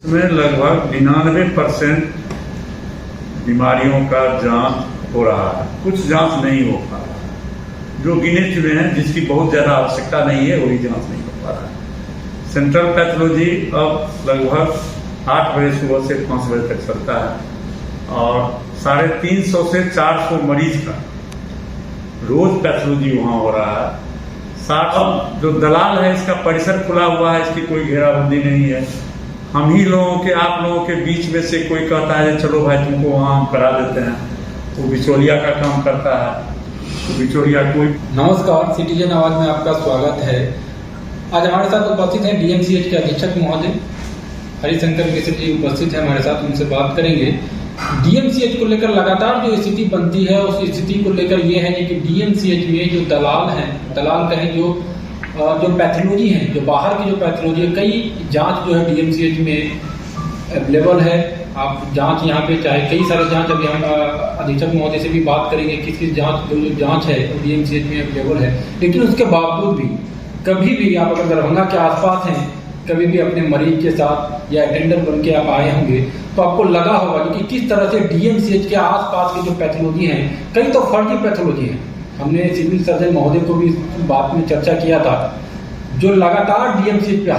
इसमें लगभग 99% बीमारियों का जांच हो रहा है। कुछ जांच नहीं हो पा रहा है। जो गिने चुने हैं, जिसकी बहुत ज़्यादा आवश्यकता नहीं है, वही जांच नहीं हो पा रहा है। सेंट्रल पैथोलॉजी अब लगभग 8 बजे सुबह से 5 बजे तक चलता है और 350 से 400 मरीज का रोज पैथोलॉजी वहाँ हो रहा है। साथ जो दलाल है, इसका परिसर खुला हुआ है, इसकी कोई घेराबंदी नहीं है। हम ही लोगों के, आप लोगों के बीच में से कोई कहता है चलो भाई तुमको वहाँ हम करा देते हैं, वो बिचौलिया का काम करता है। तो बिचौलिया कोई। नमस्कार, सिटीजन आवाज में आपका स्वागत है। आज हमारे साथ उपस्थित हैं डीएमसीएच के अधीक्षक महोदय हरिशंकर मिश्र जी उपस्थित हैं हमारे साथ, उनसे बात करेंगे। डीएमसीएच को लेकर लगातार जो स्थिति बनती है, उस स्थिति को लेकर ये है कि डीएमसीएच में जो दलाल हैं, दलाल कहें जो पैथोलॉजी है, जो बाहर की जो पैथोलॉजी है, कई जांच जो है डीएमसीएच में अवेलेबल है। आप जांच यहाँ पे चाहे कई सारे जांच, अभी हम अधीक्षक महोदय से भी बात करेंगे किस जांच जो जांच है डीएमसीएच में अवेलेबल है। लेकिन उसके बावजूद भी कभी भी आप अगर दरभंगा के आसपास हैं, कभी भी अपने मरीज के साथ या अटेंडर बन के आप आए होंगे तो आपको लगा होगा कि किस तरह से डीएमसीएच के आसपास की जो पैथोलॉजी हैं, कई तो फर्जी पैथोलॉजी है। हमने सिविल सर्जन महोदय को भी बात में चर्चा किया था, जो लगातार डीएमसीएच पे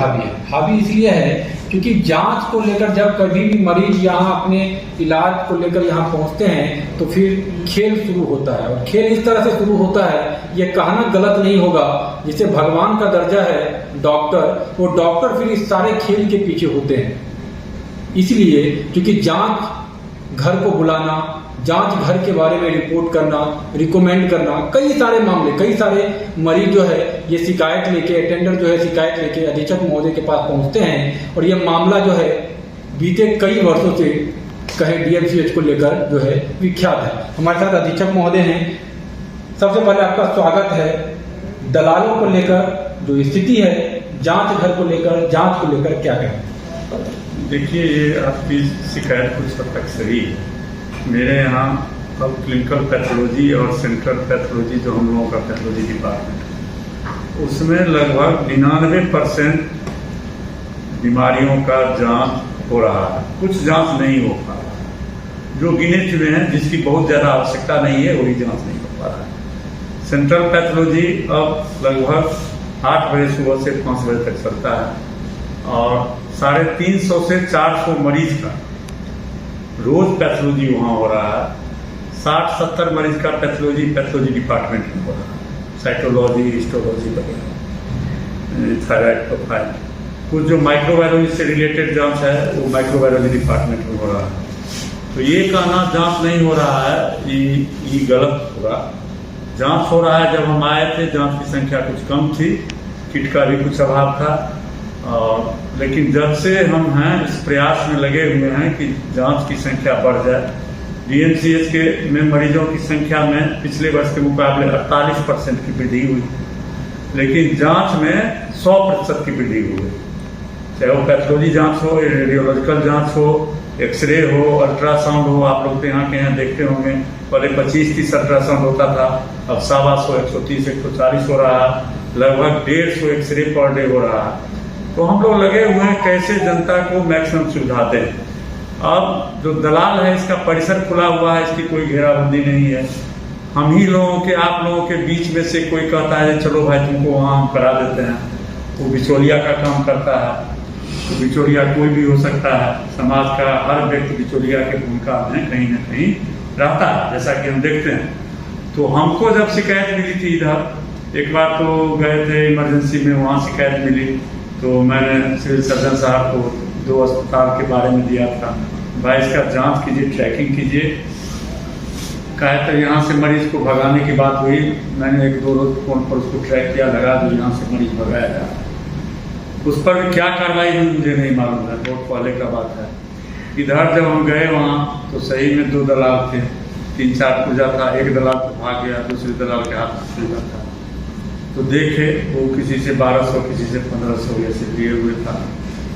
हावी इसलिए है क्योंकि जांच को लेकर जब कभी भी मरीज यहाँ अपने इलाज को लेकर यहाँ पहुँचते हैं तो फिर खेल शुरू होता है। और खेल इस तरह से शुरू होता है, ये कहना गलत नहीं होगा, जिसे भगवान का दर्जा है डॉक्टर, वो डॉक्टर फिर इस सारे खेल के पीछे होते हैं। इसलिए क्योंकि जांच घर को बुलाना, जांच घर के बारे में रिपोर्ट करना, रिकमेंड करना, कई सारे मामले, कई सारे मरीज जो है ये शिकायत लेके, अटेंडर जो है शिकायत लेके अधीक्षक महोदय के पास पहुंचते हैं और ये मामला जो है बीते कई वर्षों से कहे डीएमसीएच को लेकर जो है विख्यात है। हमारे साथ अधीक्षक महोदय हैं। सबसे पहले आपका स्वागत है। दलालों को लेकर जो स्थिति है, जांच घर को लेकर, जांच को लेकर क्या कहें? देखिए, ये आपकी शिकायत कुछ हद तक सही है। मेरे यहाँ अब क्लिनिकल पैथोलॉजी और सेंट्रल पैथोलॉजी, जो हम लोगों का पैथोलॉजी डिपार्टमेंट है, उसमें लगभग 99% बीमारियों का जांच हो रहा है। कुछ जांच नहीं हो पा रहा है। जो गिने चुने हैं, जिसकी बहुत ज़्यादा आवश्यकता नहीं है, वही जांच नहीं हो पा रहा है। सेंट्रल पैथोलॉजी अब लगभग 8 बजे सुबह से 5 बजे तक चलता है और 350 से 400 मरीज का रोज पैथोलॉजी वहाँ हो रहा है। 60-70 मरीज का पैथोलॉजी डिपार्टमेंट में हो रहा है। साइटोलॉजी, हिस्टोलॉजी वगैरह, थायराइड प्रोफाइल, कुछ जो माइक्रोबायोलॉजी से रिलेटेड जांच है वो माइक्रोबायोलॉजी डिपार्टमेंट में हो रहा है। तो ये कहना जांच नहीं हो रहा है, ये गलत होगा। जांच हो रहा है। जब हम आए थे, जांच की संख्या कुछ कम थी, किट का भी कुछ अभाव था, और लेकिन जब से हम हैं इस प्रयास में लगे हुए हैं कि जांच की संख्या बढ़ जाए। डीएमसीएच के में मरीजों की संख्या में पिछले वर्ष के मुकाबले 48% की वृद्धि हुई, लेकिन जांच में 100% की वृद्धि हुई। चाहे वो पैथोलॉजी जांच हो, रेडियोलॉजिकल जांच हो, एक्सरे हो, अल्ट्रासाउंड हो। आप लोग तो यहाँ के यहाँ देखते होंगे, पहले 25-30 अल्ट्रासाउंड होता था, अब 125, 130, 140 हो रहा है। लगभग 150 एक्सरे पर डे हो रहा है। तो हम लोग लगे हुए हैं कैसे जनता को मैक्सिमम सुविधा दें। अब जो दलाल है, इसका परिसर खुला हुआ है, इसकी कोई घेराबंदी नहीं है। हम ही लोगों के, आप लोगों के बीच में से कोई कहता है चलो भाई तुमको वहाँ हम करा देते हैं, वो बिचौलिया का काम करता है। तो बिचौलिया कोई भी हो सकता है। समाज का हर व्यक्ति बिचौलिया की भूमिका में कहीं ना कहीं रहता है, जैसा कि हम देखते हैं। तो हमको जब शिकायत मिली थी इधर, एक बार तो गए थे इमरजेंसी में, वहाँ शिकायत मिली तो मैंने सिविल सर्जन साहब को 2 अस्पताल के बारे में दिया था, भाई इसका जांच कीजिए, ट्रैकिंग कीजिए। कहा तो यहाँ से मरीज को भगाने की बात हुई। मैंने 1-2 रोज फोन पर उसको ट्रैक किया, लगा दो यहाँ से मरीज भगाया जाए। उस पर भी क्या कार्रवाई हुई मुझे नहीं मालूम है, बहुत पहले का बात है। इधर जब हम गए वहाँ तो सही में 2 दलाल थे, 3-4 पूजा था। एक दलाल तो भाग गया, दूसरे दलाल के हाथ में पूजा था। तो देखे वो किसी से 1200, किसी से 1500 ऐसे लिए हुए था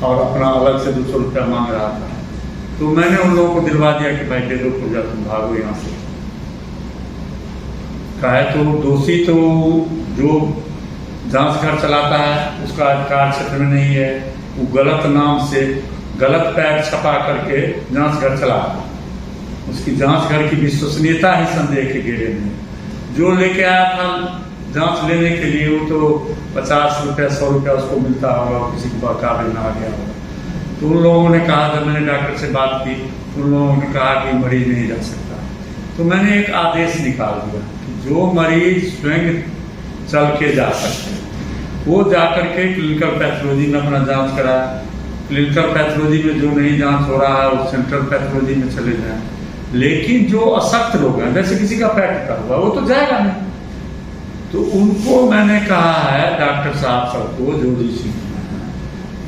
और अपना अलग से 200 रुपया मांग रहा था। तो मैंने उन लोगों को दिलवा दिया कि भाई दे दो पूजा, तुम भागो यहाँ से। कहा तो दोषी तो जो जांच घर चलाता है उसका अधिकार क्षेत्र में नहीं है, वो गलत नाम से गलत पैड छपा करके जांच घर चला गया। उसकी जांच घर की विश्वसनीयता ही संदेह के घेरे में। जो लेके आया था जांच लेने के लिए वो तो 50 रुपया 100 रुपया उसको मिलता होगा, किसी को बहकावे में आ गया होगा। तो उन लोगों ने कहा, जब मैंने डॉक्टर से बात की, उन लोगों ने कहा कि मरीज नहीं रह सकता। तो मैंने एक आदेश निकाल दिया कि जो मरीज स्वयं चल के जा सकते हैं वो जाकर के क्लिनिकल पैथोलॉजी में अपना जांच कराए। क्लिनिकल पैथोलॉजी में जो नहीं जांच हो रहा है वो सेंट्रल पैथोलॉजी में चले जाएं। लेकिन जो अशक्त लोग हैं, जैसे किसी का पेट कटा हुआ, वो तो जाएगा नहीं। तो उनको मैंने कहा है डॉक्टर साहब सबको जो ऋषि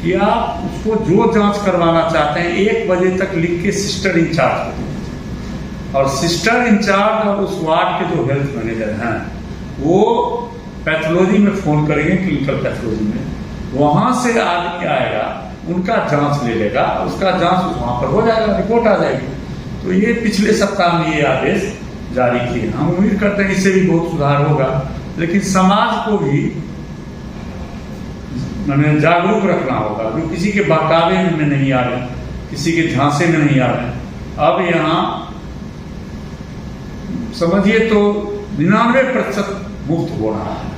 कि आप उसको जो जांच करवाना चाहते हैं 1 बजे तक लिख के सिस्टर इंचार्ज को दीजिए। और सिस्टर इंचार्ज और उस वार्ड के जो हेल्थ मैनेजर हैं वो पैथोलॉजी में फोन करेंगे, क्लिनिकल पैथोलॉजी में, वहां से आदमी आएगा, उनका जांच ले लेगा, उसका जांच वहां पर हो जाएगा, रिपोर्ट आ जाएगी। तो ये पिछले सप्ताह में ये आदेश जारी किए। हम उम्मीद करते हैं इससे भी बहुत सुधार होगा, लेकिन समाज को भी मैंने जागरूक रखना होगा। जो किसी के बहकावे में नहीं आ रहे, किसी के झांसे में नहीं आ रहे। अब यहाँ समझिए तो 99% मुफ्त हो रहा है।